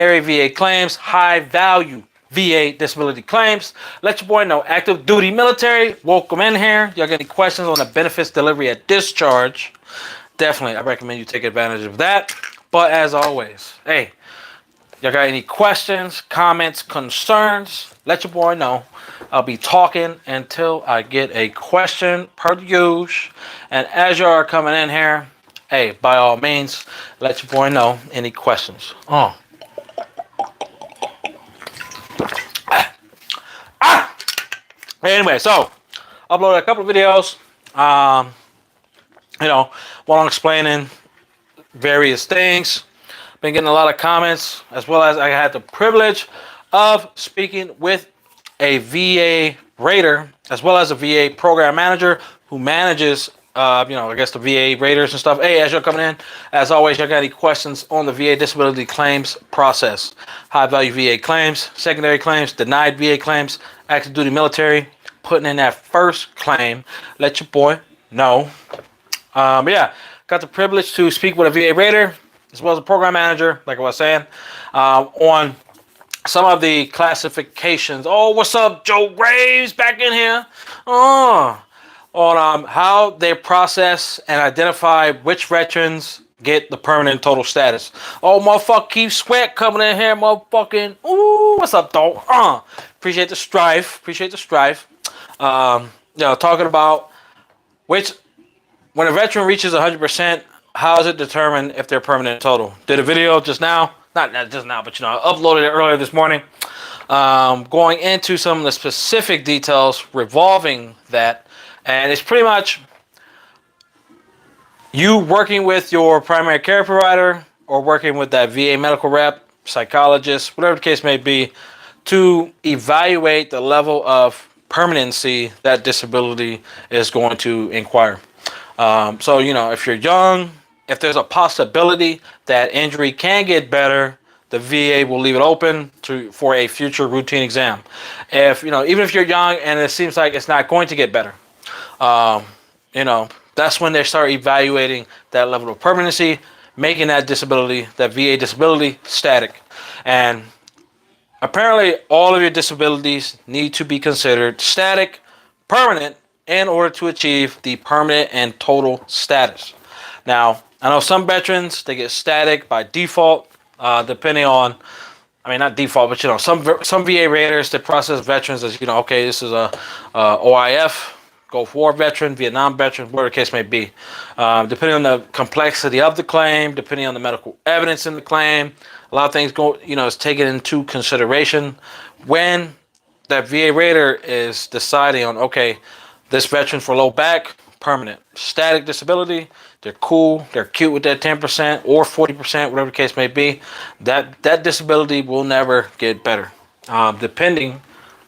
area VA claims, high value VA disability claims. Let your boy know. Active duty military, welcome in here. Y'all got any questions on the benefits delivery at discharge? Definitely, I recommend you take advantage of that. But as always, hey, y'all got any questions, comments, concerns? Let your boy know. I'll be talking until I get a question per usual. And as y'all are coming in here, hey, by all means, let your boy know any questions. Anyway, so uploaded a couple of videos, while I'm explaining various things. Been getting a lot of comments, as well as I had the privilege of speaking with a VA rater, as well as a VA program manager who manages, I guess the VA raters and stuff. Hey, as you're coming in, as always, y'all got any questions on the VA disability claims process? High value VA claims, secondary claims, denied VA claims, active duty military, putting in that first claim. Let your boy know. Got the privilege to speak with a VA rater, as well as a program manager, like I was saying, on some of the classifications. Oh, what's up, Joe Graves back in here? On how they process and identify which veterans get the permanent total status. Oh, motherfucker, Keith Sweat coming in here, motherfucking. Ooh, what's up, dog? Appreciate the strife. Talking about when a veteran reaches 100%, how is it determined if they're permanent total? Did a video just now, not just now, but I uploaded it earlier this morning, going into some of the specific details revolving that. And it's pretty much you working with your primary care provider or working with that VA medical rep, psychologist, whatever the case may be, to evaluate the level of permanency that disability is going to inquire. If you're young, if there's a possibility that injury can get better, the VA will leave it open for a future routine exam. Even if you're young and it seems like it's not going to get better, that's when they start evaluating that level of permanency, making that VA disability static. And apparently all of your disabilities need to be considered static, permanent, in order to achieve the permanent and total status. Now, I know some veterans, they get static by default, depending on, not default, but some VA raters that process veterans as, okay, this is a OIF, Gulf War veteran, Vietnam veteran, whatever the case may be. Depending on the complexity of the claim, depending on the medical evidence in the claim, a lot of things is taken into consideration when that VA rater is deciding on, okay, this veteran for low back, permanent. Static disability, they're cool, they're cute with that 10% or 40%, whatever the case may be. That disability will never get better, depending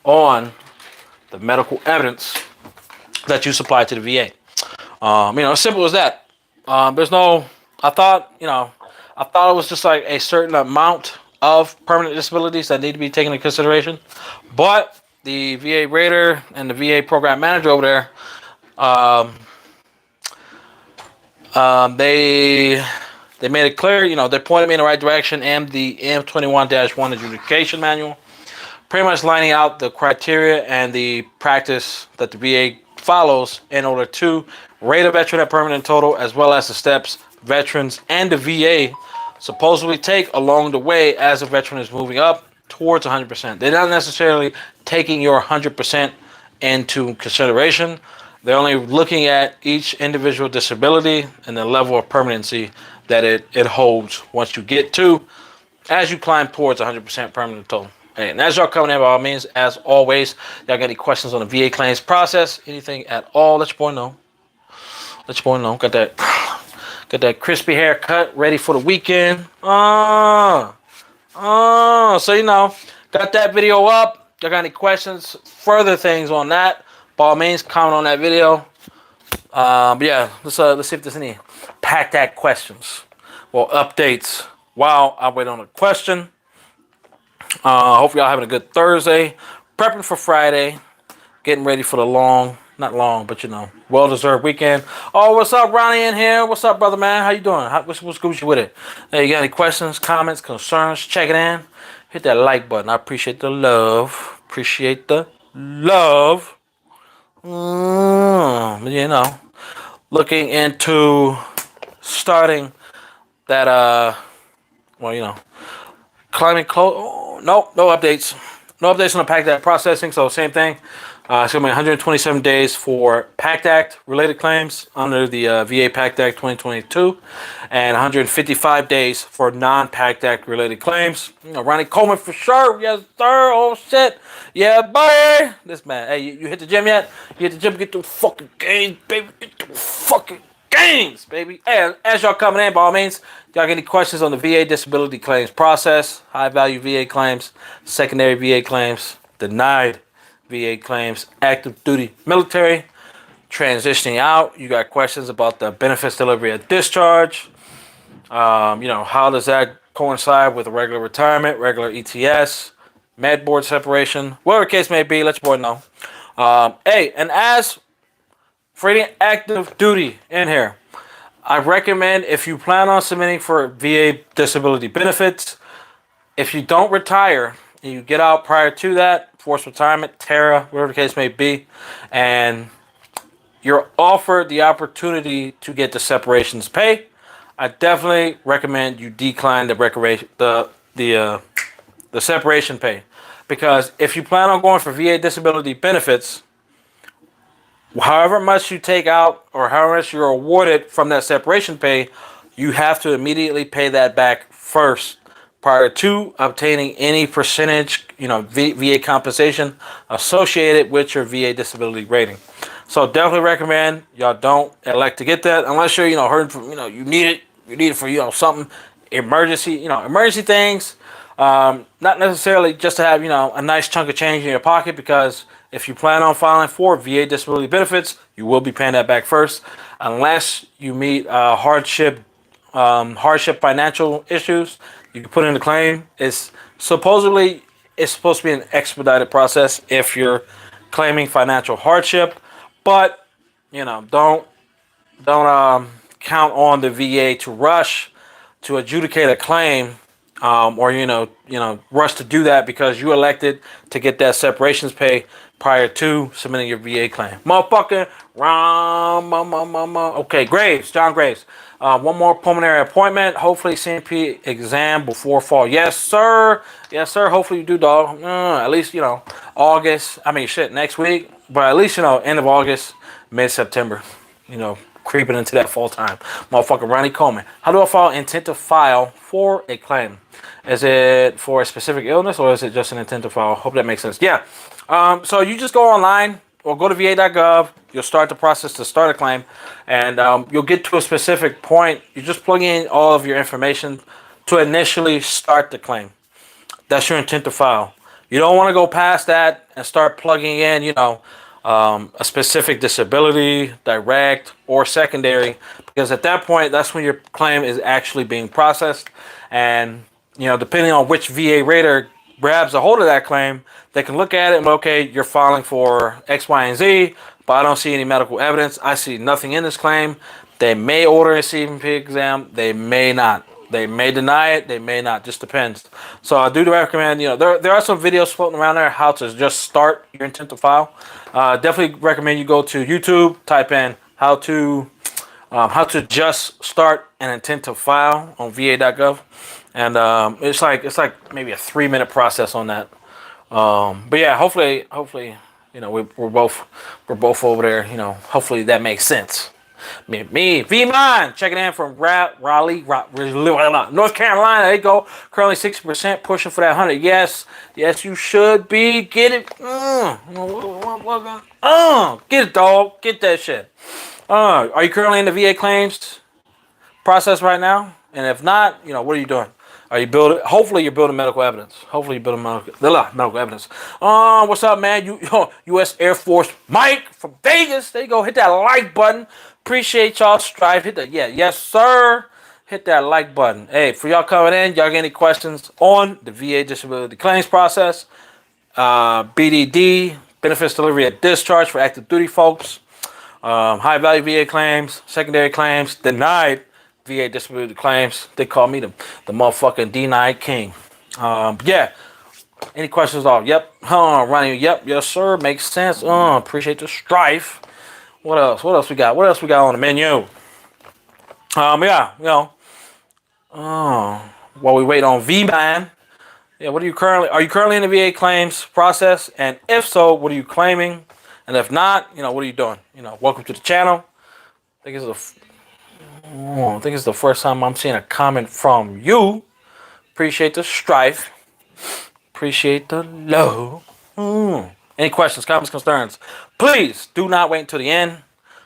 on the medical evidence that you supply to the VA. As simple as that. I thought it was just like a certain amount of permanent disabilities that need to be taken into consideration. But the VA rater and the VA program manager over there, they made it clear, they pointed me in the right direction, and the M21-1 adjudication manual, pretty much lining out the criteria and the practice that the VA follows in order to rate a veteran at permanent total, as well as the steps veterans and the VA supposedly take along the way as a veteran is moving up towards 100%. They're not necessarily taking your 100% into consideration. They're only looking at each individual disability and the level of permanency that it holds once you get to as you climb towards 100% permanent total. And as y'all coming in, by all means, as always, y'all got any questions on the VA claims process, anything at all, let your boy know. Got that crispy haircut ready for the weekend. So got that video up. Y'all got any questions, further things on that, by all means, comment on that video. Let's see if there's any packed at questions or updates while I wait on a question. Hope y'all having a good Thursday, prepping for Friday, getting ready for the long Not long, but well-deserved weekend. Oh, what's up, Ronnie in here? What's up, brother, man? How you doing? What's Gucci with it? Hey, you got any questions, comments, concerns? Check it in. Hit that like button. I appreciate the love. Appreciate the love. Looking into starting that, climbing close. Oh, no updates. No updates on the PACT Act processing, so same thing. It's going to be 127 days for PACT Act related claims under the VA PACT Act 2022, and 155 days for non-PACT Act related claims. Ronnie Coleman for sure. Yes, sir. Oh, shit. Yeah, boy. This man. Hey, you hit the gym yet? You hit the gym? Get the fucking games, baby. Get the fucking games, baby. Hey, as y'all coming in, by all means, y'all got any questions on the VA disability claims process, high value VA claims, secondary VA claims, denied VA claims, active duty military, transitioning out. You got questions about the benefits delivery at discharge. How does that coincide with a regular retirement, regular ETS, med board separation, whatever the case may be, let your boy know. Hey, and as for any active duty in here, I recommend if you plan on submitting for VA disability benefits, if you don't retire and you get out prior to that, forced retirement, TARA, whatever the case may be, and you're offered the opportunity to get the separations pay, I definitely recommend you decline the separation pay, because if you plan on going for VA disability benefits, however much you take out or however much you're awarded from that separation pay, you have to immediately pay that back first prior to obtaining any percentage, VA compensation associated with your VA disability rating. So definitely recommend y'all don't elect to get that unless you're, hurting from, you need it for, something emergency, emergency things. Not necessarily just to have, a nice chunk of change in your pocket, because if you plan on filing for VA disability benefits, you will be paying that back first, unless you meet hardship financial issues. You can put in the claim. It's supposed to be an expedited process if you're claiming financial hardship, but don't count on the VA to rush to adjudicate a claim, or rush to do that because you elected to get that separations pay prior to submitting your VA claim. Motherfucker, okay, John Graves. One more pulmonary appointment. Hopefully C&P exam before fall. Yes, sir. Hopefully you do, dog. At least, August. Next week. But at least, end of August, mid-September. Creeping into that fall time. Motherfucker, Ronnie Coleman. How do I file intent to file for a claim? Is it for a specific illness, or is it just an intent to file? Hope that makes sense. Yeah. So you just go online or go to va.gov. You'll start the process to start a claim, and you'll get to a specific point. You just plug in all of your information to initially start the claim. That's your intent to file. You don't want to go past that and start plugging in, a specific disability, direct or secondary, because at that point, that's when your claim is actually being processed. And, depending on which VA rater grabs a hold of that claim, they can look at it and, okay, you're filing for X, Y, and Z, but I don't see any medical evidence. I see nothing in this claim. They may order a C&P exam. They may not. They may deny it. They may not. Just depends. So I do recommend, there are some videos floating around there how to just start your intent to file. Definitely recommend you go to YouTube, type in how to just start an intent to file on va.gov. And it's like maybe a 3-minute process on that. But yeah, hopefully, we're both over there. Hopefully that makes sense. Me, V-Mine, checking in from Raleigh, North Carolina. There you go. Currently 60%, pushing for that 100. Yes, you should be. Get it. Get it, dog. Get that shit. Are you currently in the VA claims process right now? And if not, what are you doing? Are you building? Hopefully, you're building medical evidence. Medical evidence. What's up, man? U.S. Air Force Mike from Vegas. There you go. Hit that like button. Appreciate y'all strive. Hit that. Yeah, yes, sir. Hit that like button. Hey, for y'all coming in, y'all got any questions on the VA disability claims process? BDD, benefits delivery at discharge for active duty folks, high value VA claims, secondary claims, denied VA disability claims. They call me the motherfucking denied king. Yeah. Any questions off? Yep. Ronnie. Yep. Yes, sir. Makes sense. Appreciate the strife. What else? What else we got? What else we got on the menu? Yeah. While we wait on V-Man. Yeah. Are you currently in the VA claims process? And if so, what are you claiming? And if not, what are you doing? Welcome to the channel. I think it's the first time I'm seeing a comment from you. Appreciate the strife. Appreciate the love. Any questions, comments, concerns? Please do not wait until the end,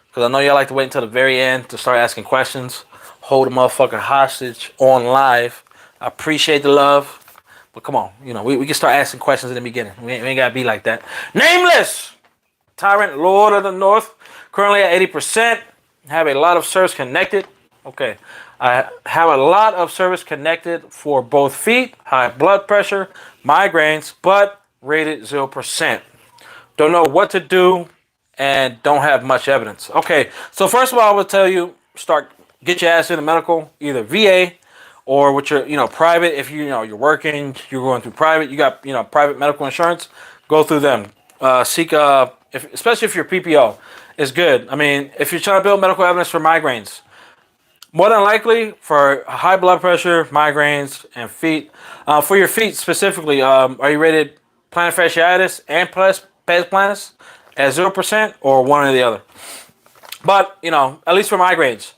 because I know y'all like to wait until the very end to start asking questions. Hold a motherfucker hostage on live. I appreciate the love, but come on, we can start asking questions in the beginning. We ain't gotta be like that. Nameless Tyrant Lord of the North, currently at 80%. Have a lot of service connected. Okay. I have a lot of service connected for both feet, high blood pressure, migraines, but rated 0%. Don't know what to do and don't have much evidence. Okay, so first of all, I would tell you, get your ass into medical, either VA or with your, private. If you're working, you're going through private, you got, private medical insurance, go through them. Seek, especially if you're PPO, is good. I mean, if you're trying to build medical evidence for migraines, more than likely for high blood pressure, migraines, and feet. For your feet specifically, are you rated plantar fasciitis and pes planus at 0% or one or the other? But, at least for migraines,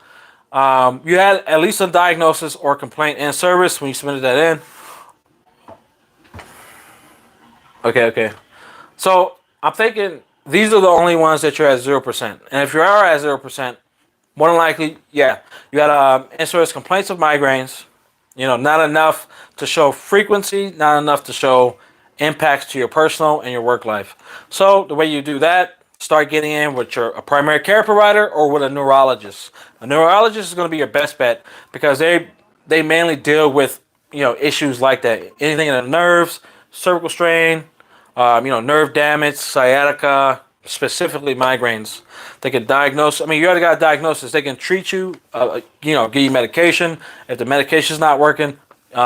you had at least a diagnosis or complaint in service when you submitted that in. Okay. So I'm thinking these are the only ones that you're at 0%. And if you are at 0%, more than likely, yeah, you got in-service complaints of migraines. Not enough to show frequency, not enough to show impacts to your personal and your work life. So the way you do that, start getting in with a primary care provider or with a neurologist. A neurologist is going to be your best bet because they mainly deal with issues like that. Anything in the nerves, cervical strain, nerve damage, sciatica, specifically migraines. They can diagnose. I mean, you already got a diagnosis. They can treat you, give you medication. If the medication is not working,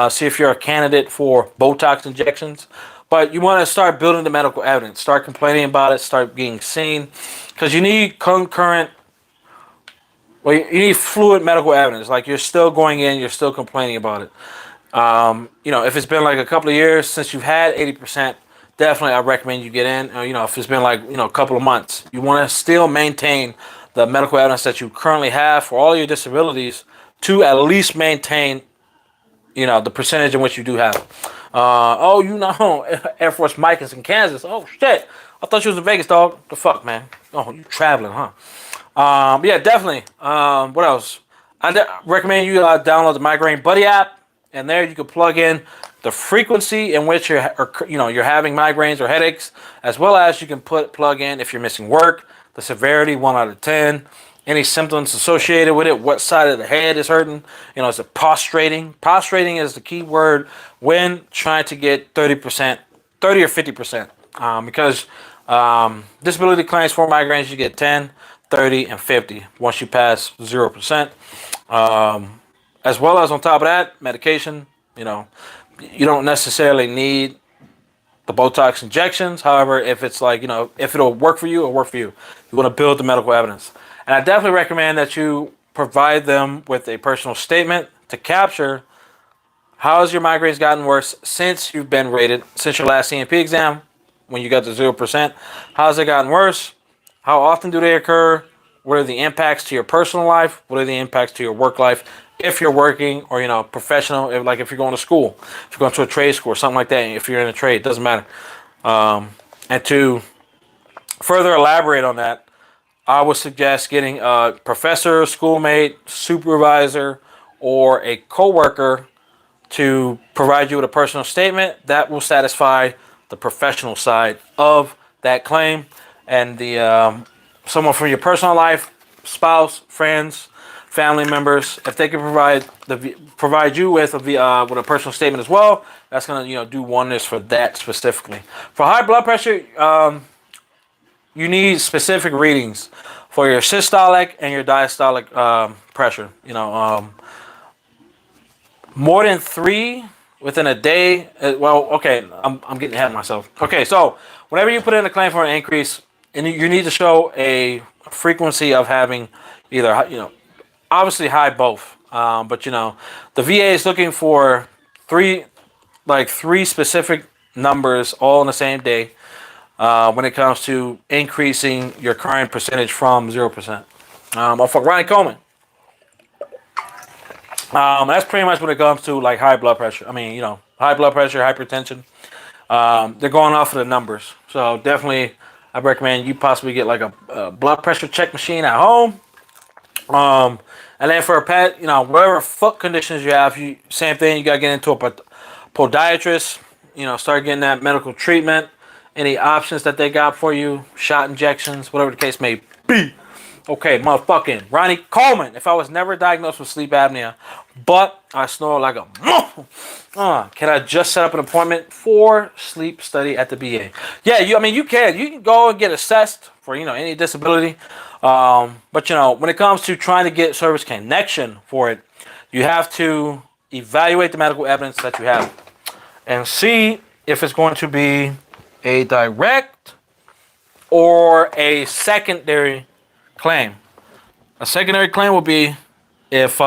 see if you're a candidate for Botox injections. But you want to start building the medical evidence. Start complaining about it. Start getting seen. Because you need you need fluid medical evidence. Like you're still going in, you're still complaining about it. If it's been like a couple of years since you've had 80%, definitely I recommend you get in. If it's been like, a couple of months, you want to still maintain the medical evidence that you currently have for all your disabilities to at least maintain, the percentage in which you do have. Air Force Mike is in Kansas. Oh, shit. I thought you was in Vegas, dog. The fuck, man? Oh, you traveling, huh? Yeah, definitely. What else? I recommend you download the Migraine Buddy app, and there you can plug in the frequency in which you're having migraines or headaches, as well as you can plug in if you're missing work, the severity 1 out of 10, any symptoms associated with it, what side of the head is hurting. Is it prostrating? Prostrating is the key word when trying to get 30% or 50%, because disability claims for migraines you get 10, 30, and 50 once you pass 0%. As well as on top of that, medication. You don't necessarily need the Botox injections. However, if it's like, if it'll work for you, it'll work for you. You want to build the medical evidence. And I definitely recommend that you provide them with a personal statement to capture how has your migraines gotten worse since you've been rated, since your last C&P exam, when you got to 0%. How has it gotten worse? How often do they occur? What are the impacts to your personal life? What are the impacts to your work life? If you're working or, professional, if you're going to school, if you're going to a trade school or something like that, if you're in a trade, it doesn't matter. And to further elaborate on that, I would suggest getting a professor, schoolmate, supervisor, or a coworker to provide you with a personal statement that will satisfy the professional side of that claim. And the someone from your personal life, spouse, friends, family members, if they can provide you with a personal statement as well, that's gonna do wonders for that specifically. For high blood pressure, you need specific readings for your systolic and your diastolic pressure. More than 3 within a day. Well, okay, I'm getting ahead of myself. Okay, so whenever you put in a claim for an increase, and you need to show a frequency of having either, obviously high both. But the VA is looking for three, like 3 specific numbers all in the same day when it comes to increasing your current percentage from 0%. For Ryan Coleman. That's pretty much when it comes to like high blood pressure. I mean, high blood pressure, hypertension. They're going off of the numbers. So definitely, I recommend you possibly get like a blood pressure check machine at home. And then for a pet, whatever foot conditions you have, same thing. You gotta get into a podiatrist. Start getting that medical treatment. Any options that they got for you, shot injections, whatever the case may be. Okay, motherfucking Ronnie Coleman. If I was never diagnosed with sleep apnea, but I snore like a can I just set up an appointment for sleep study at the VA? Yeah, you can. You can go and get assessed for any disability. But when it comes to trying to get service connection for it, you have to evaluate the medical evidence that you have and see if it's going to be a direct or a secondary claim. A secondary claim will be if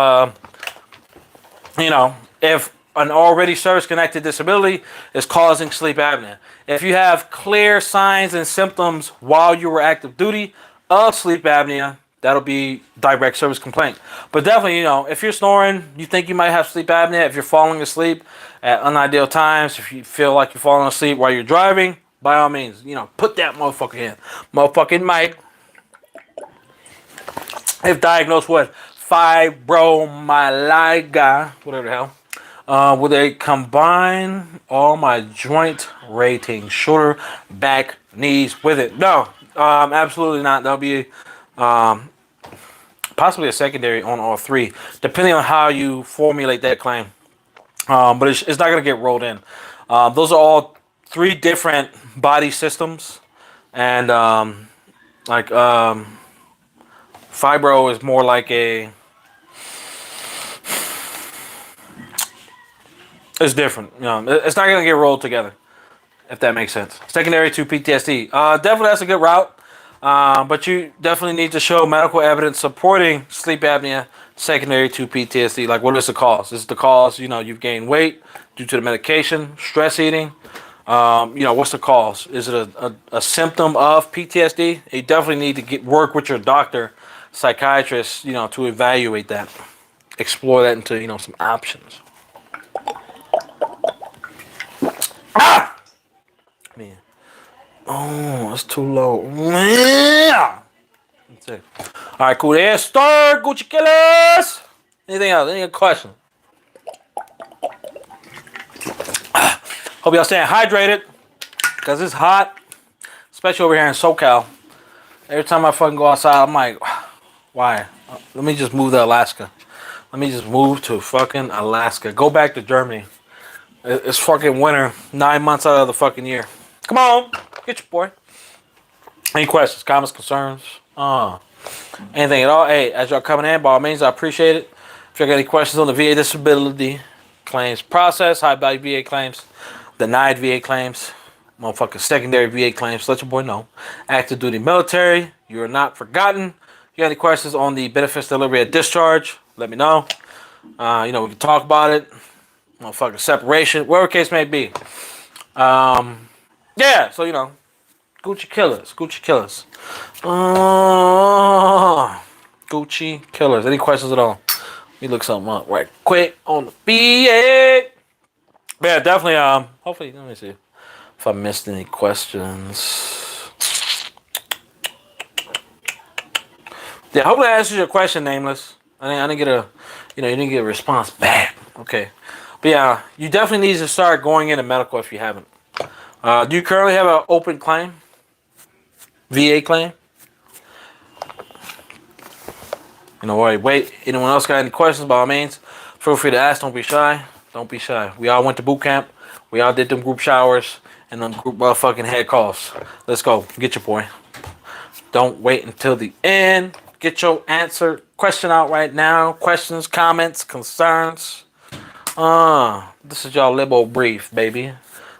if an already service-connected disability is causing sleep apnea. If you have clear signs and symptoms while you were active duty of sleep apnea, that'll be direct service complaint. But definitely, if you're snoring, you think you might have sleep apnea, if you're falling asleep at unideal times, if you feel like you're falling asleep while you're driving, by all means, put that motherfucker in. Motherfucking Mike, if diagnosed with fibromyalgia, whatever the hell, with a combine all my joint rating, shoulder, back, knees with it. No, absolutely not. That'll be possibly a secondary on all 3, depending on how you formulate that claim. But it's not going to get rolled in. Those are all 3 different body systems, and fibro is more like it's different. It's not going to get rolled together, if that makes sense. Secondary to PTSD. Definitely that's a good route. But you definitely need to show medical evidence supporting sleep apnea secondary to PTSD. Like, what is the cause? Is the cause, you've gained weight due to the medication, stress eating? What's the cause? Is it a symptom of PTSD? You definitely need to work with your doctor, psychiatrist, to evaluate that. Explore that into, some options. Ah! Man. Oh, that's too low. Yeah. That's it. All right, cool. There, start Gucci Killers. Anything else? Any questions? Hope y'all staying hydrated, because it's hot, especially over here in SoCal. Every time I fucking go outside, I'm like, why? Let me just move to Alaska. Let me just move to fucking Alaska. Go back to Germany. It's fucking winter 9 months out of the fucking year. Come on, get your boy. Any questions, comments, concerns? Anything at all? Hey, as y'all coming in, by all means, I appreciate it. If y'all got any questions on the VA disability claims process, high value VA claims, denied VA claims, motherfucking secondary VA claims, let your boy know. Active duty military, you are not forgotten. If you got any questions on the benefits delivery at discharge, let me know. We can talk about it. Motherfucking separation, whatever case may be. Yeah, so Gucci Killers. Gucci Killers. Any questions at all? Let me look something up right quick on the VA. Yeah, definitely. Hopefully, let me see if I missed any questions. Yeah, hopefully I answered your question, Nameless. I didn't get you didn't get a response back. Okay, but yeah, you definitely need to start going into medical if you haven't. Do you currently have an open claim? VA claim? Wait. Anyone else got any questions? By all means, feel free to ask. Don't be shy. Don't be shy. We all went to boot camp. We all did them group showers and them group fucking head coughs. Let's go. Get your boy. Don't wait until the end. Get your question out right now. Questions, comments, concerns. This is y'all Libo Brief, baby.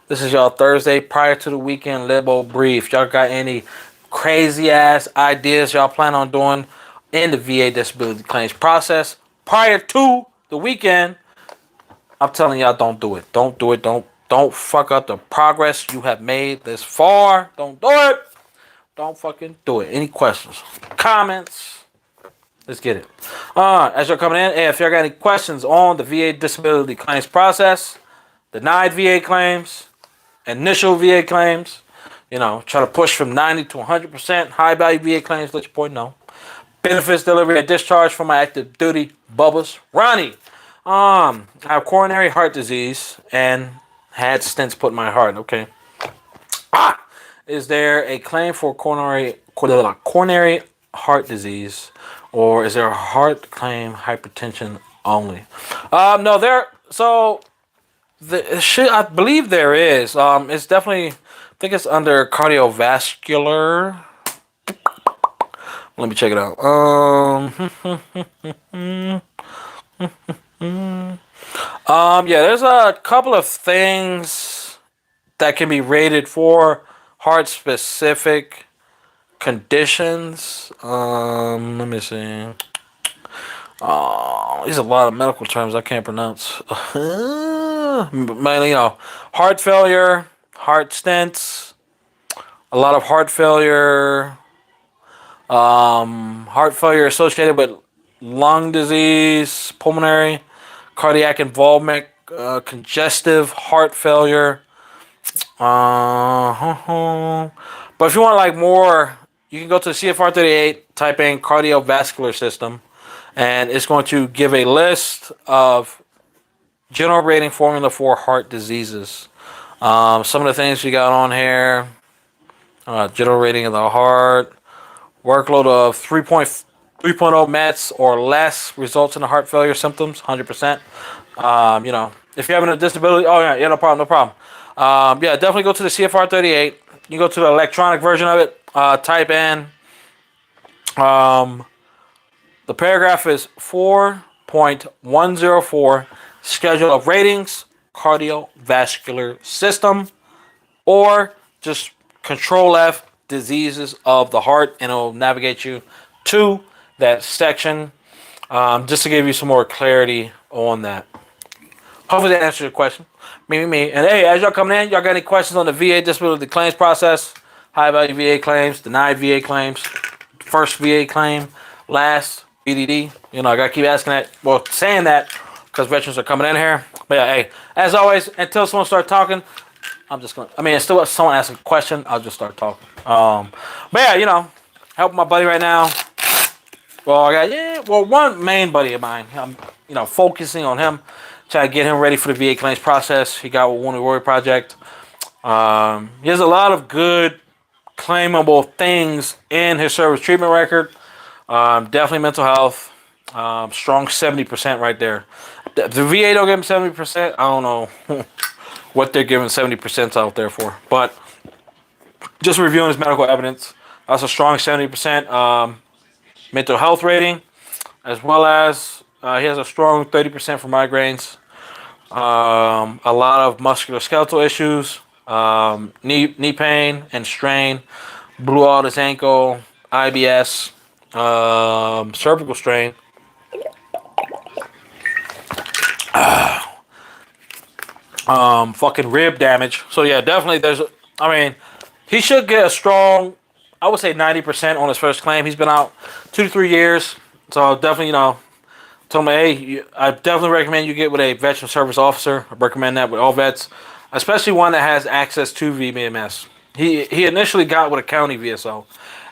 This is y'all Thursday prior to the weekend Libo Brief. Y'all got any crazy ass ideas y'all plan on doing in the VA disability claims process prior to the weekend? I'm telling y'all, don't do it. Don't do it. Don't fuck up the progress you have made this far. Don't do it. Don't fucking do it. Any questions? Comments? Let's get it. As you're coming in, hey, if y'all got any questions on the VA disability claims process, denied VA claims, initial VA claims, try to push from 90 to 100%, high value VA claims, let your boy know. Benefits delivery and discharge from my active duty, Bubba's Ronnie. I have coronary heart disease and had stents put in my heart. Okay. Is there a claim for coronary heart disease, or is there a heart claim hypertension only? No, there. So the shit, I believe there is. It's definitely. I think it's under cardiovascular. Let me check it out. Yeah, there's a couple of things that can be rated for heart specific conditions. Let me see. These are a lot of medical terms I can't pronounce. Mainly, heart failure, heart stents, a lot of heart failure associated with lung disease, pulmonary, cardiac involvement, congestive heart failure. But if you want more, you can go to CFR 38, type in cardiovascular system, and it's going to give a list of general rating formula for heart diseases. Some of the things we got on here: general rating of the heart, workload of 3.0 METs or less results in the heart failure symptoms, 100%. If you're having a disability, no problem. Definitely go to the CFR 38. You go to the electronic version of it. Type in. The paragraph is 4.104. Schedule of ratings, cardiovascular system, or just Control F, diseases of the heart, and it'll navigate you to that section. Just to give you some more clarity on that. Hopefully that answers your question. Me. And hey, as y'all coming in, y'all got any questions on the VA disability claims process? High value VA claims, denied VA claims, first VA claim, last BDD. I gotta keep asking that. Well, saying that because veterans are coming in here. But yeah, hey, as always, until someone starts talking, until someone asks a question, I'll just start talking. Helping my buddy right now. Well, I got one main buddy of mine. I'm focusing on him, trying to get him ready for the VA claims process. He got a Wounded Warrior Project. He has a lot of good claimable things in his service treatment record. Definitely mental health. Strong 70% right there. The VA don't give him 70%. I don't know what they're giving 70% out there for. But just reviewing his medical evidence, that's a strong 70% mental health rating, as well as he has a strong 30% for migraines. A lot of musculoskeletal issues, knee pain and strain, blew out his ankle, IBS, cervical strain. Fucking rib damage. So yeah, definitely he should get a strong, I would say 90% on his first claim. He's been out 2 to 3 years. So definitely, told me, hey, I definitely recommend you get with a veteran service officer. I recommend that with all vets, especially one that has access to VBMS. He initially got with a county VSO,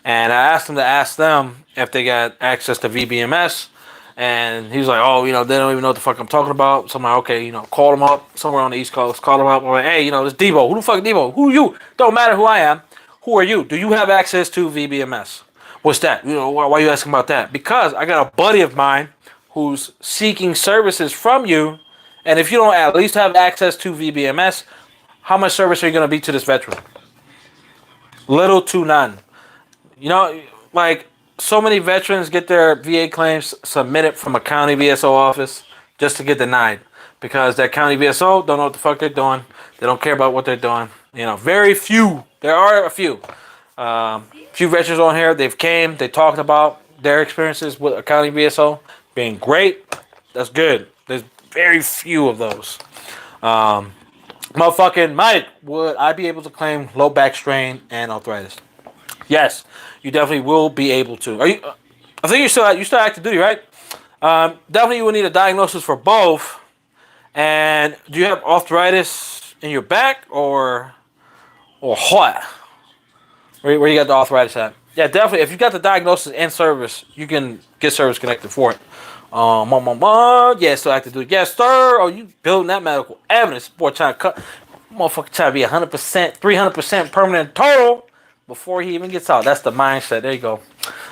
and I asked him to ask them if they got access to VBMS, and he was like, oh, they don't even know what the fuck I'm talking about. So I'm like, okay, called him up somewhere on the East Coast, called him up. I'm like, hey, this Debo. Who the fuck Debo? Who are you? Don't matter who I am. Who are you? Do you have access to VBMS? What's that? Why are you asking about that? Because I got a buddy of mine who's seeking services from you, and if you don't at least have access to VBMS, how much service are you going to be to this veteran? Little to none. like so many veterans get their VA claims submitted from a county VSO office just to get denied because that county VSO don't know what the fuck they're doing. They don't care about what they're doing. You know, very few. There are a few. Few veterans on here. They talked about their experiences with a county VSO being great. That's good. There's very few of those. Motherfucking Mike, would I be able to claim low back strain and arthritis? Yes, you definitely will be able to. Are you? I think you still active duty, right? Definitely, you will need a diagnosis for both. And do you have arthritis in your back or what? Where you got the arthritis at? Yeah, definitely. If you got the diagnosis in service, you can get service connected for it. Yeah, still active duty. Yes, sir. Oh, you building that medical evidence? Boy, trying to cut, motherfucker, trying to be 100%, 300% permanent total before he even gets out. That's the mindset. There you go.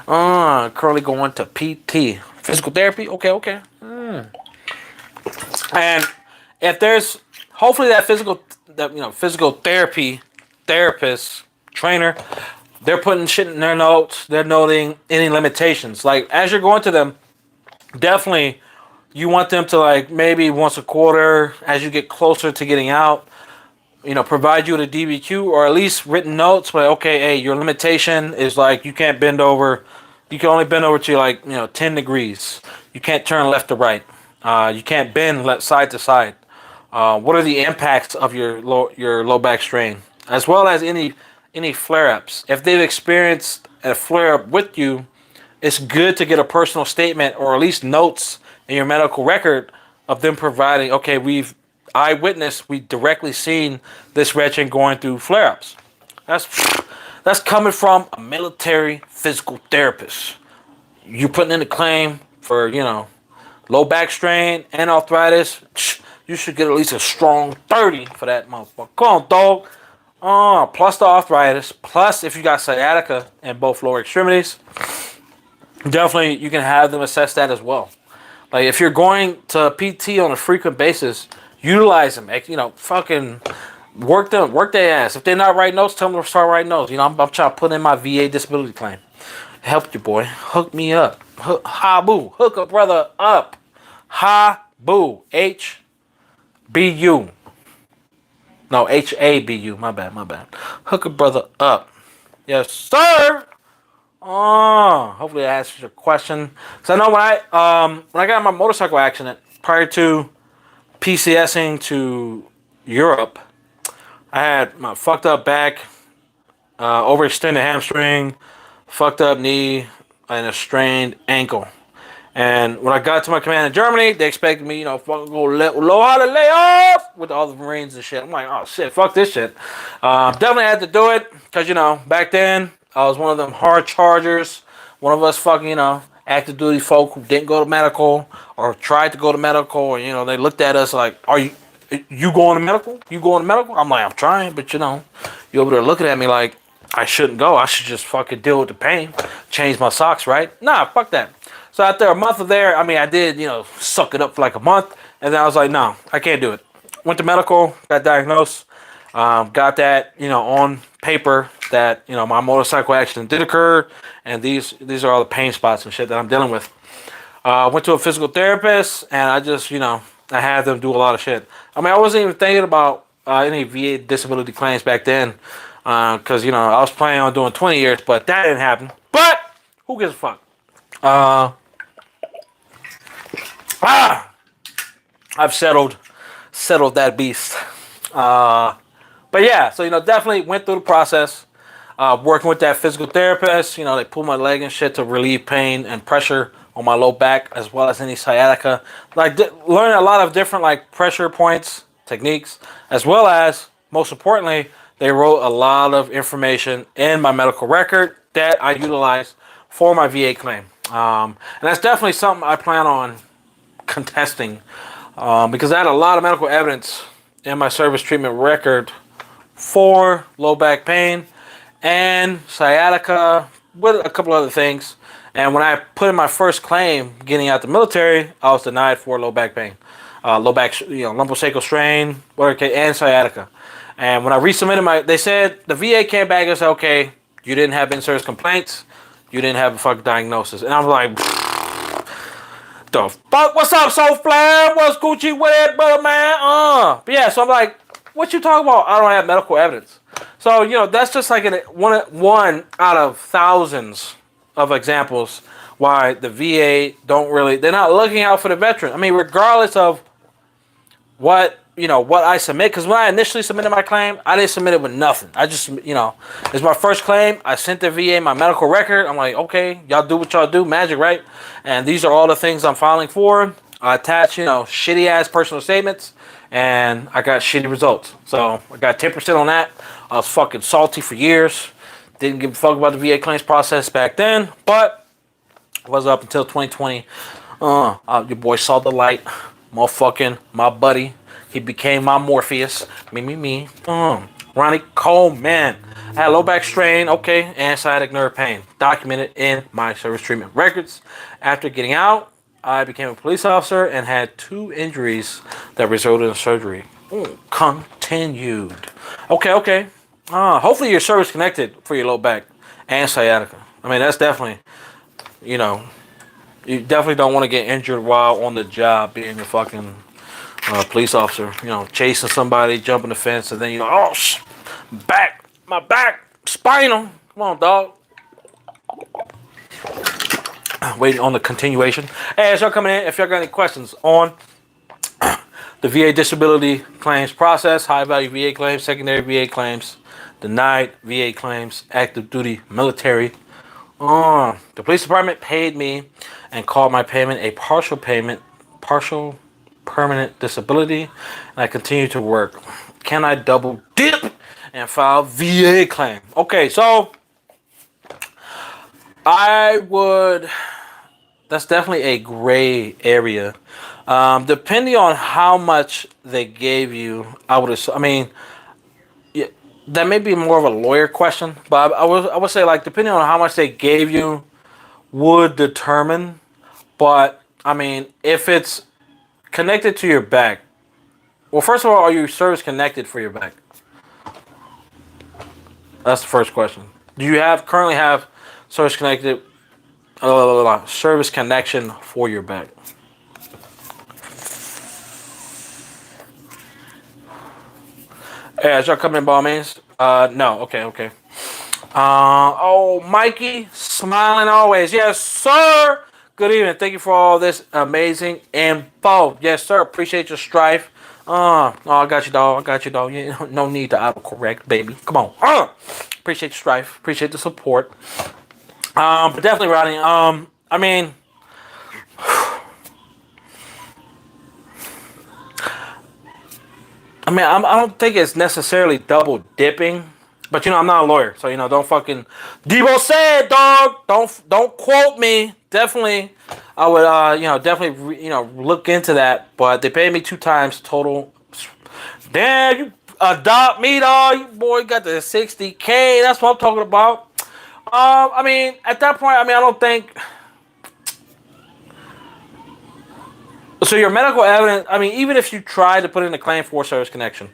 Currently going to PT, physical therapy. Okay. And if there's hopefully that physical therapy therapist trainer, they're putting shit in their notes. They're noting any limitations. Like as you're going to them, definitely you want them to like maybe once a quarter as you get closer to getting out, provide you with a DBQ or at least written notes. But okay, hey, your limitation is like you can't bend over. You can only bend over to like 10 degrees. You can't turn left to right. You can't bend left side to side. What are the impacts of your low back strain, as well as any flare-ups? If they've experienced a flare-up with you, it's good to get a personal statement or at least notes in your medical record of them providing, okay, we directly seen this veteran going through flare-ups. That's coming from a military physical therapist. You putting in a claim for, low back strain and arthritis, you should get at least a strong 30 for that motherfucker. Come on, dog. Plus the arthritis, plus if you got sciatica in both lower extremities, definitely you can have them assess that as well. Like if you're going to PT on a frequent basis, utilize them. Fucking work their ass. If they're not writing notes, tell them to start writing notes. I'm trying to put in my VA disability claim. Help you, boy. Hook me up. Ha-boo. Hook a brother up. Ha-boo. H-B-U. No, H-A-B-U. My bad. Hook a brother up. Yes, sir. Hopefully that answers your question. So I know when I got in my motorcycle accident prior to PCSing to Europe, I had my fucked up back, overextended hamstring, fucked up knee, and a strained ankle. And when I got to my command in Germany, they expected me, fucking go how to lay off with all the Marines and shit. I'm like, oh shit, fuck this shit. Definitely had to do it because back then I was one of them hard chargers. One of us fucking active duty folk who didn't go to medical or tried to go to medical, or they looked at us like, are you going to medical? You going to medical? I'm like, I'm trying, but you over there looking at me like I shouldn't go. I should just fucking deal with the pain, change my socks, right? Nah, fuck that. So after a month of there, I did, suck it up for like a month. And then I was like, no, I can't do it. Went to medical, got diagnosed, got that, on paper that, my motorcycle accident did occur. And these are all the pain spots and shit that I'm dealing with. Went to a physical therapist and I just, I had them do a lot of shit. I wasn't even thinking about any VA disability claims back then. Because, I was planning on doing 20 years, but that didn't happen. But who gives a fuck? I've settled that beast. But yeah, so definitely went through the process. Working with that physical therapist, they pulled my leg and shit to relieve pain and pressure on my low back, as well as any sciatica. Like learning a lot of different like pressure points, techniques, as well as most importantly, they wrote a lot of information in my medical record that I utilized for my VA claim. And that's definitely something I plan on contesting because I had a lot of medical evidence in my service treatment record for low back pain and sciatica with a couple other things. And when I put in my first claim getting out the military, I was denied for low back pain, low back, lumbosacral strain, and sciatica. And when I resubmitted they said the VA came back and said, okay, you didn't have in-service complaints. you didn't have a fucking diagnosis. And I'm like, the fuck? What's up, Soul Flam? What's Gucci with it, brother, man? But yeah, so I'm like, what you talking about? I don't have medical evidence. So, you know, that's just like one out of thousands of examples why the VA they're not looking out for the veteran. I mean, regardless of what I submit, because when I initially submitted my claim, I didn't submit it with nothing. I just, it's my first claim. I sent the VA my medical record. I'm like, okay, y'all do what y'all do, magic, right? And these are all the things I'm filing for. I attach, shitty ass personal statements, and I got shitty results. So I got 10% on that. I was fucking salty for years. Didn't give a fuck about the VA claims process back then, but it was up until 2020. Your boy saw the light. Motherfucking my buddy. He became my Morpheus. Me. Ronnie Coleman. I had low back strain, okay, and sciatic nerve pain. Documented in my service treatment records. After getting out, I became a police officer and had 2 injuries that resulted in surgery. Continued. Okay. Hopefully you're service connected for your low back and sciatica. I mean, that's definitely, you definitely don't want to get injured while on the job being a fucking police officer. Chasing somebody, jumping the fence, and then my back, spinal. Come on, dog. Waiting on the continuation. Hey, as y'all coming in, if y'all got any questions on the VA disability claims process, high value VA claims, secondary VA claims, denied VA claims, active duty military. The police department paid me and called my payment a partial permanent disability, and I continue to work. Can I double dip and file VA claim? Okay, so that's definitely a gray area. Depending on how much they gave you, yeah, that may be more of a lawyer question, but I would say, like, depending on how much they gave you would determine. But I mean, if it's connected to your back, well, first of all, are you service connected for your back? That's the first question. Do you currently have service connection for your back? Yeah, is y'all coming in, ball means? No. Okay. Mikey, smiling always. Yes, sir. Good evening. Thank you for all this amazing info. Yes, sir. Appreciate your strife. I got you, dog. No need to autocorrect, baby. Come on. Appreciate your strife. Appreciate the support. But definitely, Rodney. I don't think it's necessarily double dipping, but I'm not a lawyer, so don't fucking Debo said, dog. Don't quote me. Definitely, I would definitely look into that. But they paid me 2 times total. Damn, you adopt me, dog. You boy got the 60K. That's what I'm talking about. At that point, I don't think. So your medical evidence, even if you try to put in a claim for service connection,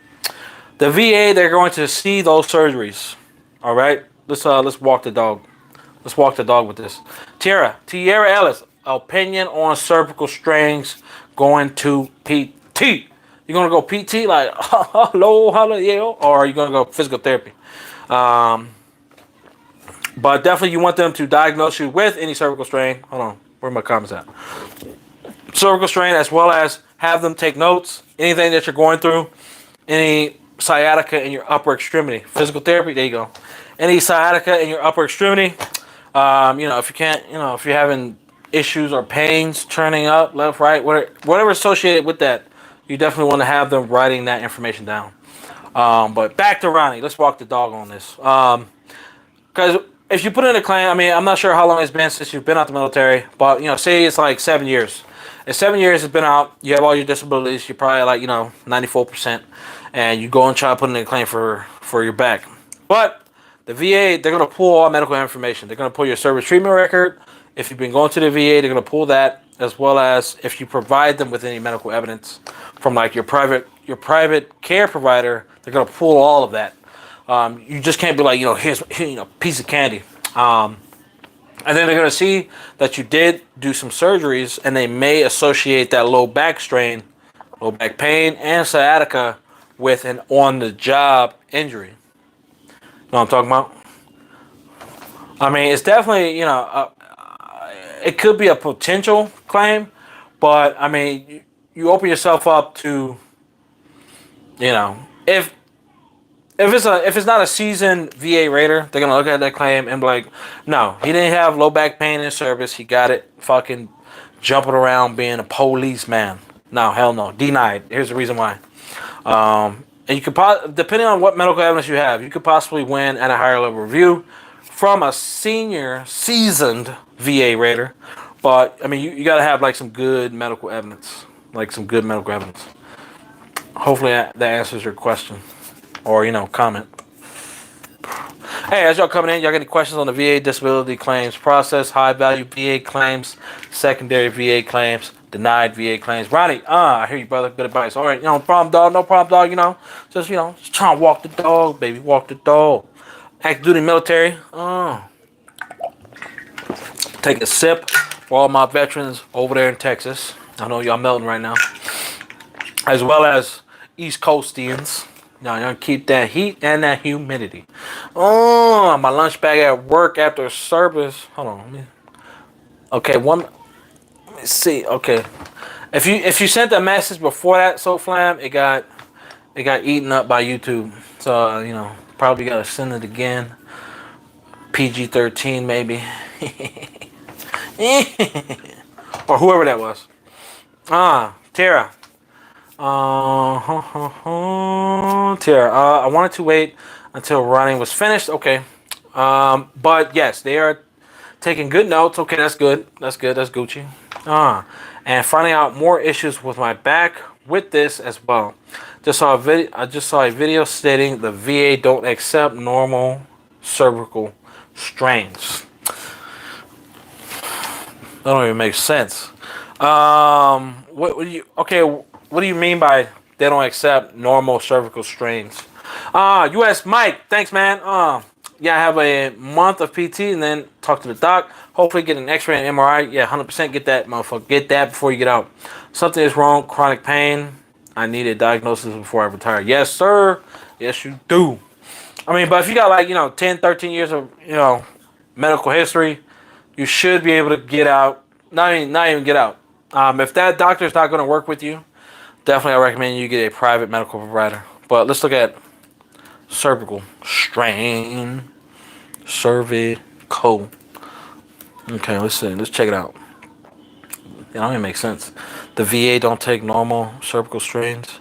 the VA, they're going to see those surgeries. All right, let's walk the dog. Let's walk the dog with this. Tierra Ellis, opinion on cervical strains going to PT. You gonna go PT like hello, yeah, or are you gonna go physical therapy? But definitely you want them to diagnose you with any cervical strain. Hold on, where are my comments at? Cervical strain, as well as have them take notes. Anything that you're going through, any sciatica in your upper extremity. Physical therapy, there you go. Any sciatica in your upper extremity. If you can't, if you're having issues or pains turning up, left, right, whatever associated with that, you definitely want to have them writing that information down. But back to Ronnie. Let's walk the dog on this. Because if you put in a claim, I'm not sure how long it's been since you've been out the military, but say it's like 7 years. If 7 years has been out, you have all your disabilities, you're probably like 94%, and you go and try to put in a claim for your back. But the VA, they're going to pull all medical information. They're going to pull your service treatment record. If you've been going to the VA, they're going to pull that, as well as if you provide them with any medical evidence from like your private care provider, they're going to pull all of that. You just can't be like, here's piece of candy. And then they're going to see that you did do some surgeries, and they may associate that low back strain, low back pain, and sciatica with an on-the-job injury. You know what I'm talking about? I mean, it's definitely, it could be a potential claim, but I mean, you open yourself up to, if if it's not a seasoned VA rater, they're gonna look at that claim and be like, no, he didn't have low back pain in service. He got it fucking jumping around being a policeman. No, hell no, denied. Here's the reason why. And you could, depending on what medical evidence you have, you could possibly win at a higher level review from a senior, seasoned VA rater. But I mean, you got to have like some good medical evidence, Hopefully that answers your question, or comment. Hey, as y'all coming in, y'all got any questions on the VA disability claims process? High value VA claims, secondary VA claims, denied VA claims. Ronnie, I hear you, brother. Good advice. All right, no problem, dog. Just just trying to walk the dog, baby. Walk the dog. Active duty military. Take a sip for all my veterans over there in Texas. I know y'all melting right now, as well as East Coastians. Y'all keep that heat and that humidity. Oh, my lunch bag at work after service. Hold on. Okay, let me see. Okay, if you sent a message before that, SoFlam, it got eaten up by YouTube. So probably gotta send it again. PG-13 maybe, or whoever that was. Tara. Tara, I wanted to wait until running was finished. Okay. But yes, they are taking good notes. Okay, that's good. That's Gucci. And finding out more issues with my back with this as well. I just saw a video stating the VA don't accept normal cervical strains. That don't even make sense. What do you mean by they don't accept normal cervical strains? US Mike, thanks, man. Yeah, I have a month of PT and then talk to the doc. Hopefully get an x-ray and MRI. Yeah, 100% get that, motherfucker. Get that before you get out. Something is wrong, chronic pain. I need a diagnosis before I retire. Yes, sir. Yes, you do. I mean, but if you got like, 10, 13 years of, medical history, you should be able to get out. Not even get out. If that doctor's not going to work with you, definitely I recommend you get a private medical provider. But let's look at cervical strain. Cervical. Okay, let's see. Let's check it out. It don't even make sense. The VA don't take normal cervical strains.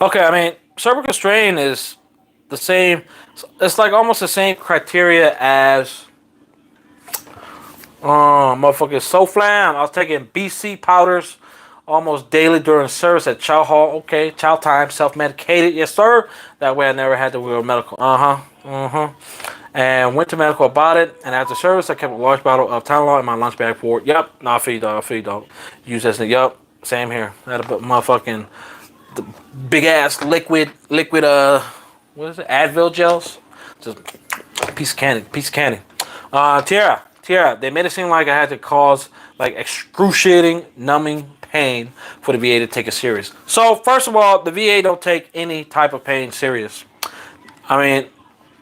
Okay, I mean, cervical strain is the same. It's like almost the same criteria as motherfucker SoFlam. I was taking BC powders almost daily during service at Chow Hall. Okay, Chow time, self-medicated. Yes, sir. That way I never had to go to medical. And went to medical about it. And after service, I kept a large bottle of Tylenol in my lunch bag for it. Yep. Nah, I feel you, dog. Use that thing. Yup. Same here. I had a motherfucking big ass liquid, what is it? Advil gels. Just piece of candy. Tiara, they made it seem like I had to cause like excruciating, numbing pain for the VA to take it serious. So first of all, the VA don't take any type of pain serious. I mean,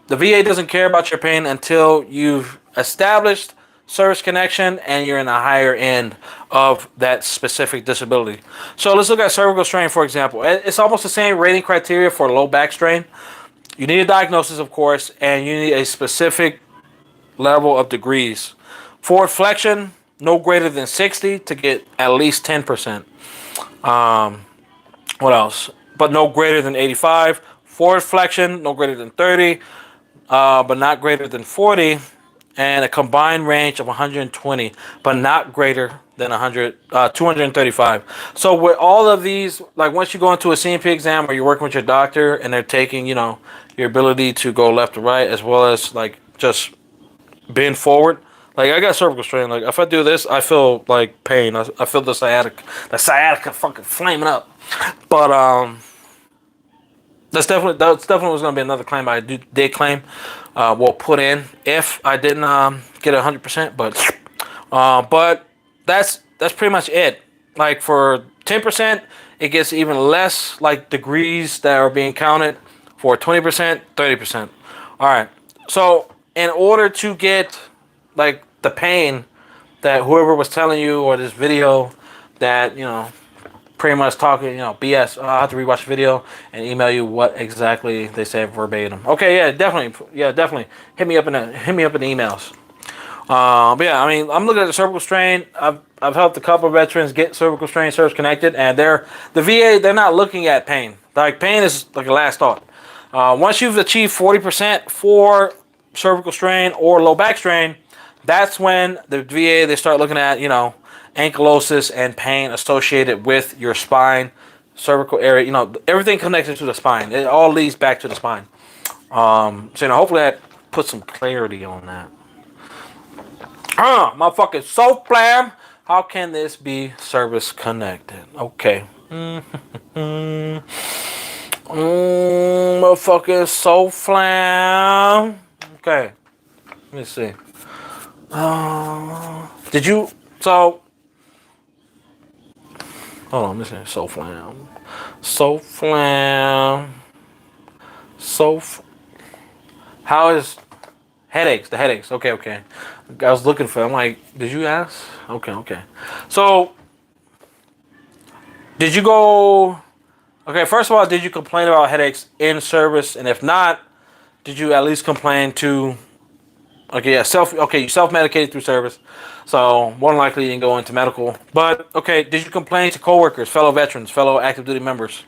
the VA doesn't care about your pain until you've established service connection and you're in the higher end of that specific disability. So let's look at cervical strain, for example. It's almost the same rating criteria for low back strain. You need a diagnosis, of course, and you need a specific level of degrees. Forward flexion, no greater than 60 to get at least 10%. What else? But no greater than 85. Forward flexion, no greater than 30, but not greater than 40. And a combined range of 120, but not greater than 235. So with all of these, like once you go into a C&P exam or you're working with your doctor and they're taking, your ability to go left to right as well as like just bend forward. Like I got cervical strain. Like if I do this, I feel like pain. I feel the sciatica fucking flaming up. But that's definitely was going to be another claim I did claim. Will put in if I didn't get 100%, but that's pretty much it. Like for 10%, it gets even less like degrees that are being counted. For 20%, 30%. All right. So in order to get like the pain that whoever was telling you or this video that pretty much talking, BS. I'll have to rewatch the video and email you what exactly they said verbatim. Okay, yeah, definitely. Hit me up in the emails. But yeah, I mean, I'm looking at the cervical strain. I've helped a couple of veterans get cervical strain service connected, and the VA, they're not looking at pain. Like pain is like a last thought. Once you've achieved 40% for cervical strain or low back strain, that's when the VA, they start looking at ankylosis and pain associated with your spine, cervical area. Everything connected to the spine. It all leads back to the spine. So hopefully that puts some clarity on that. Motherfucking so flam. How can this be service connected? Okay. Motherfucking so flam. Okay. Let me see. Did you so? Hold on, let me see. So flam. So flam. How is headaches? The headaches. Okay. I was looking for. I'm like, did you ask? Okay. So, did you go? Okay, first of all, did you complain about headaches in service? And if not, did you at least complain to? Okay, yeah, you self-medicated through service, so more than likely you didn't go into medical. But okay, did you complain to coworkers, fellow veterans, fellow active duty members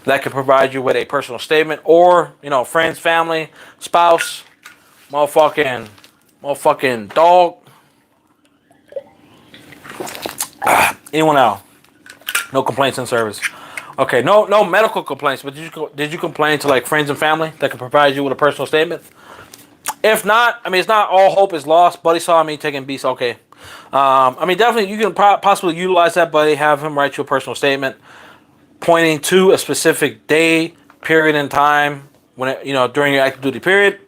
that can provide you with a personal statement, or friends, family, spouse, motherfucking dog, anyone else? No complaints in service. Okay, no medical complaints, but did you complain to like friends and family that can provide you with a personal statement? If not, I mean, it's not all hope is lost. Buddy saw me taking beats. Okay. I mean, definitely you can possibly utilize that buddy, have him write you a personal statement pointing to a specific day, period in time when during your active duty period,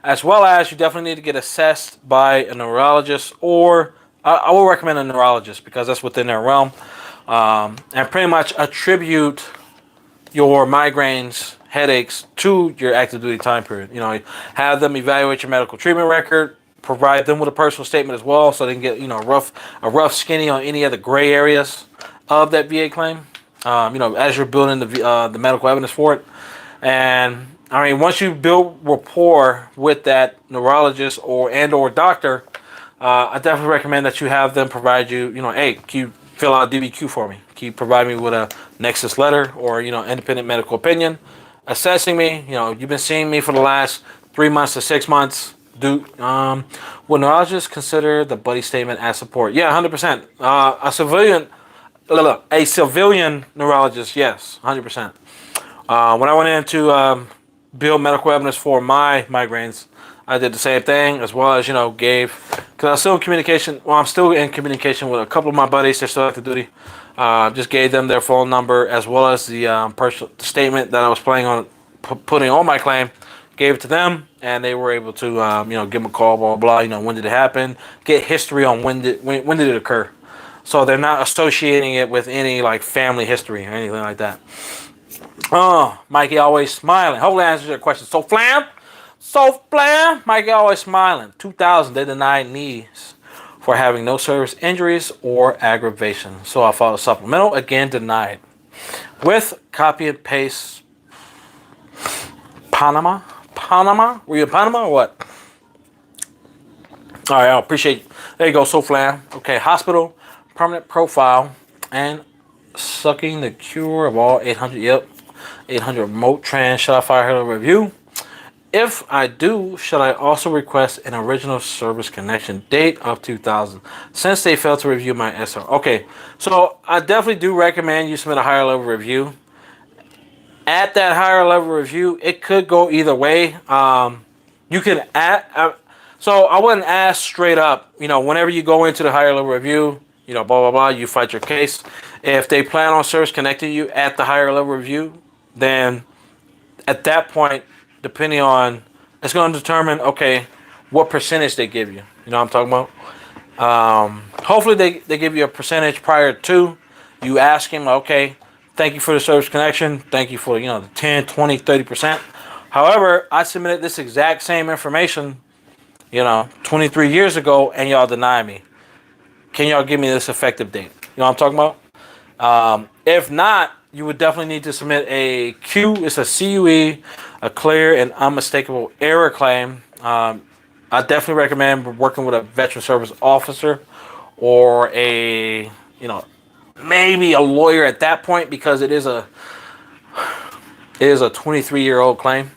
as well as you definitely need to get assessed by a neurologist, or I will recommend a neurologist because that's within their realm, and pretty much attribute your migraines, headaches to your active duty time period. Have them evaluate your medical treatment record, provide them with a personal statement as well, so they can get a rough skinny on any of the gray areas of that VA claim. As you're building the medical evidence for it, and I mean, once you build rapport with that neurologist or doctor, I definitely recommend that you have them provide you. Hey, can you fill out a DBQ for me? Can you provide me with a nexus letter or independent medical opinion assessing me? You've been seeing me for the last 3 months to 6 months. Will neurologists consider the buddy statement as support? Yeah, 100%. A civilian neurologist, yes, 100%. When I went in to build medical evidence for my migraines, I did the same thing, as well as gave, because I was still in communication. Well, I'm still in communication with a couple of my buddies. They're still active duty. Just gave them their phone number as well as the personal statement that I was planning on putting on my claim. Gave it to them, and they were able to give them a call, blah blah blah. When did it happen? Get history on when did it occur. So they're not associating it with any like family history or anything like that. Oh, Mikey always smiling. Hopefully that answers your question. So flam, Mikey always smiling. 2000, they denied knees for having no service injuries or aggravation. So I filed a supplemental, again denied. With copy and paste. Panama? Were you in Panama or what? All right, I appreciate you. There you go, so flam. Okay, hospital, permanent profile, and sucking the cure of all 800. Yep, 800 remote trans. Should I fire her a review? If I do, should I also request an original service connection date of 2000 since they failed to review my SR? Okay, so I definitely do recommend you submit a higher level review. At that higher level review, it could go either way. You can add. So I wouldn't ask straight up. Whenever you go into the higher level review, blah blah blah. You fight your case. If they plan on service connecting you at the higher level review, then at that point, depending on, it's going to determine, okay, what percentage they give you. You know what I'm talking about? Hopefully they give you a percentage prior to. You ask him, okay, thank you for the service connection. Thank you for, the 10, 20, 30%. However, I submitted this exact same information, 23 years ago, and y'all deny me. Can y'all give me this effective date? You know what I'm talking about? If not, you would definitely need to submit a Q. It's a CUE, a clear and unmistakable error claim. I definitely recommend working with a veteran service officer or maybe a lawyer at that point, because it is a 23-year-old claim.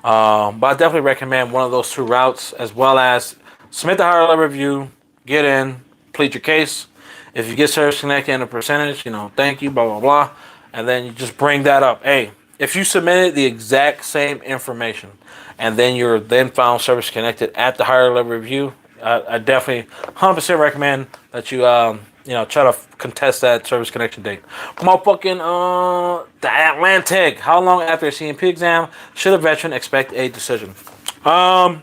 But I definitely recommend one of those two routes, as well as submit the higher level review, get in, plead your case. If you get service connected in a percentage, thank you, blah, blah, blah. And then you just bring that up. Hey, if you submitted the exact same information and then you're then found service connected at the higher level review, I definitely 100% recommend that you, try to contest that service connection date. Motherfucking, the Atlantic. How long after a C&P exam should a veteran expect a decision? It all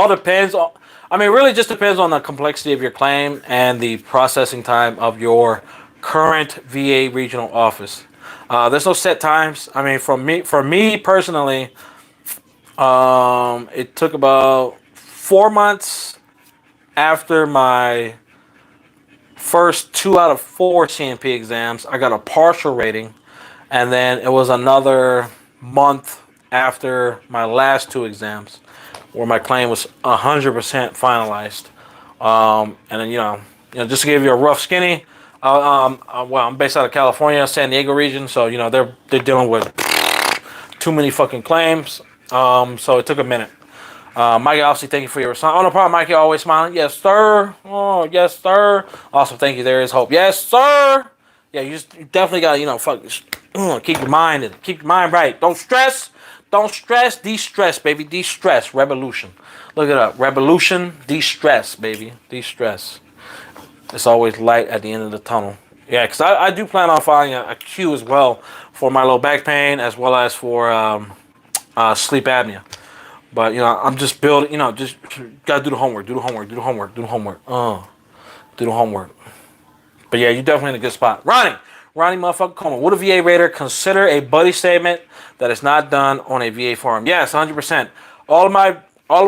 depends on, really just depends on the complexity of your claim and the processing time of your current VA regional office. There's no set times. For me personally, it took about 4 months after my first 2 out of 4 C&P exams. I got a partial rating, and then it was another month after my last 2 exams where my claim was 100% finalized. And then, just to give you a rough skinny, I'm based out of California, San Diego region, so they're dealing with too many fucking claims. So it took a minute. Mikey, obviously, thank you for your response. Oh, no problem, Mikey. Always smiling. Yes, sir. Oh, yes, sir. Also, thank you. There is hope. Yes, sir. Yeah, you definitely got keep your mind right. Don't stress. Don't stress. De-stress, baby. De-stress. Revolution. Look it up. Revolution. De-stress, baby. De-stress. It's always light at the end of the tunnel. Yeah, because I do plan on filing a Q as well for my low back pain, as well as for sleep apnea. But, I'm just building, just got to do the homework. Do the homework. But, yeah, you're definitely in a good spot. Ronnie motherfucker Coleman. Would a VA rater consider a buddy statement that is not done on a VA form? Yes, 100%. All of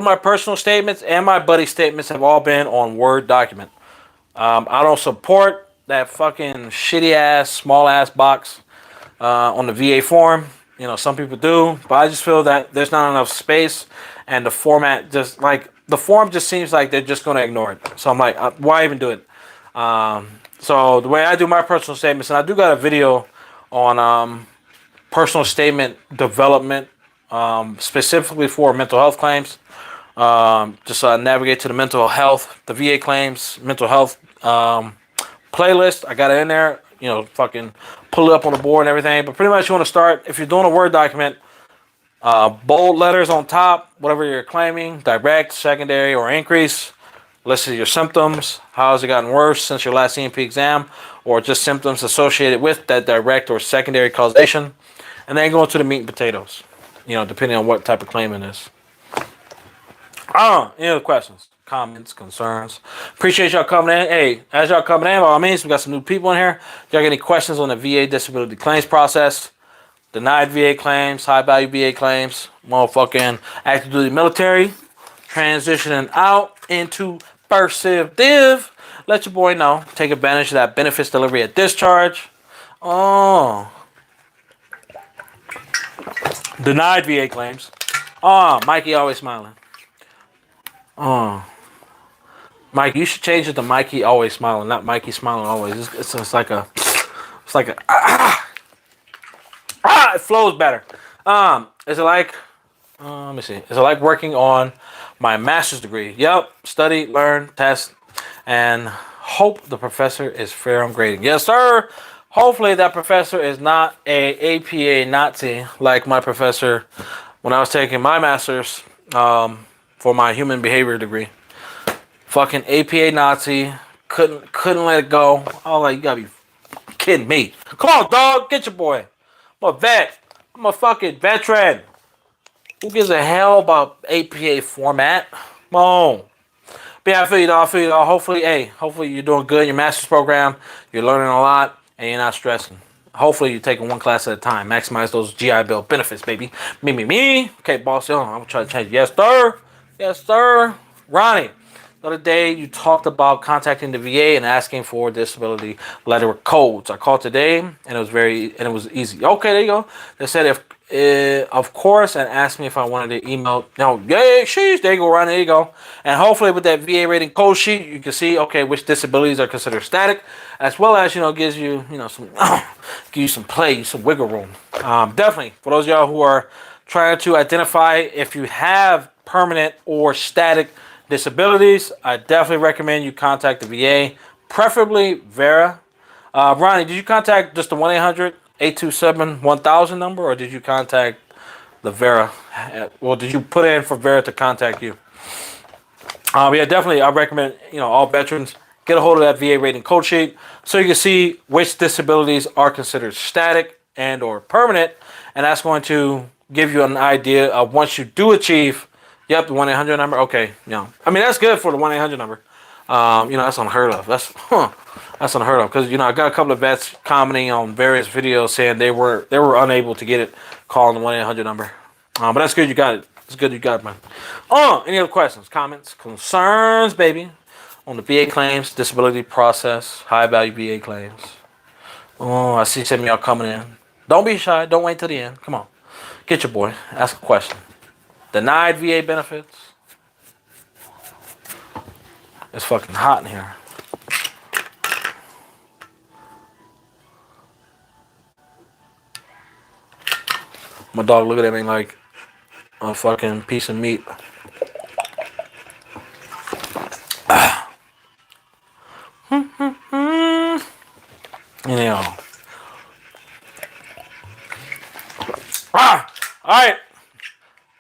my personal statements and my buddy statements have all been on Word document. I don't support that fucking shitty ass, small ass box on the VA form. Some people do, but I just feel that there's not enough space, and the format the form just seems like they're just going to ignore it. So I'm like, why even do it? So the way I do my personal statements, and I do got a video on personal statement development, specifically for mental health claims. Just navigate to the mental health, the VA claims, mental health playlist. I got it in there. Fucking pull it up on the board and everything. But pretty much you want to start, if you're doing a Word document, bold letters on top, whatever you're claiming, direct, secondary, or increase. List your symptoms. How has it gotten worse since your last C&P exam? Or just symptoms associated with that direct or secondary causation. And then go into the meat and potatoes, depending on what type of claim it is. Any other questions, comments, concerns? Appreciate y'all coming in. Hey, as y'all coming in, by all means, we got some new people in here. If y'all got any questions on the VA disability claims process, denied VA claims, high value VA claims, motherfucking active duty military, transitioning out into first civ div, let your boy know. Take advantage of that benefits delivery at discharge. Denied VA claims. Mikey always smiling. Mike, you should change it to Mikey always smiling, not Mikey smiling always. It's like a it flows better. Is it like let me see. Is it like working on my master's degree? Yep. Study, learn, test, and hope the professor is fair on grading. Yes, sir. Hopefully that professor is not a APA Nazi like my professor when I was taking my master's for my human behavior degree. Fucking APA Nazi, couldn't let it go. I was like, you gotta be kidding me. Come on, dog, get your boy. I'm a vet. I'm a fucking veteran. Who gives a hell about APA format? Come on. But yeah, I feel you though. I feel you though. Hopefully you're doing good in your master's program. You're learning a lot and you're not stressing. Hopefully you're taking one class at a time. Maximize those GI Bill benefits, baby. Me. Okay, boss, yo, I'm gonna try to change. Yes, sir. Yes, sir. Ronnie, the other day you talked about contacting the VA and asking for disability letter codes. I called today and it was easy. Okay, there you go. They said of course, and asked me if I wanted to email. No, yeah, sheesh, there you go, Ron, there you go. And hopefully with that VA rating code sheet, you can see, okay, which disabilities are considered static, as well as, gives you, some, give you some play, some wiggle room. Definitely, for those of y'all who are trying to identify if you have permanent or static disabilities, I definitely recommend you contact the VA, preferably Vera. Ronnie, did you contact just the 1-800-827-1000 number, or did you contact the Vera? Well, did you put in for Vera to contact you? Yeah, definitely. I recommend all veterans get a hold of that VA rating code sheet so you can see which disabilities are considered static and or permanent, and that's going to give you an idea of once you do achieve. Yep, the 1-800 number. Okay, I mean that's good for the 1-800 number. That's unheard of. That's unheard of because I got a couple of vets commenting on various videos saying they were unable to get it calling the 1-800 number. But that's good you got it. It's good you got it, man. Any other questions, comments, concerns, baby, on the VA claims, disability process, high value VA claims? Oh, I see some of y'all coming in. Don't be shy. Don't wait till the end. Come on, get your boy. Ask a question. Denied VA benefits. It's fucking hot in here. My dog look at me like a fucking piece of meat. Anyhow. Alright.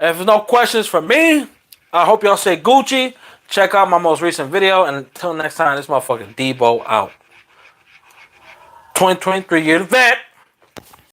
If there's no questions from me, I hope y'all say Gucci. Check out my most recent video. And until next time, this motherfucking Debo out. 2023 year vet.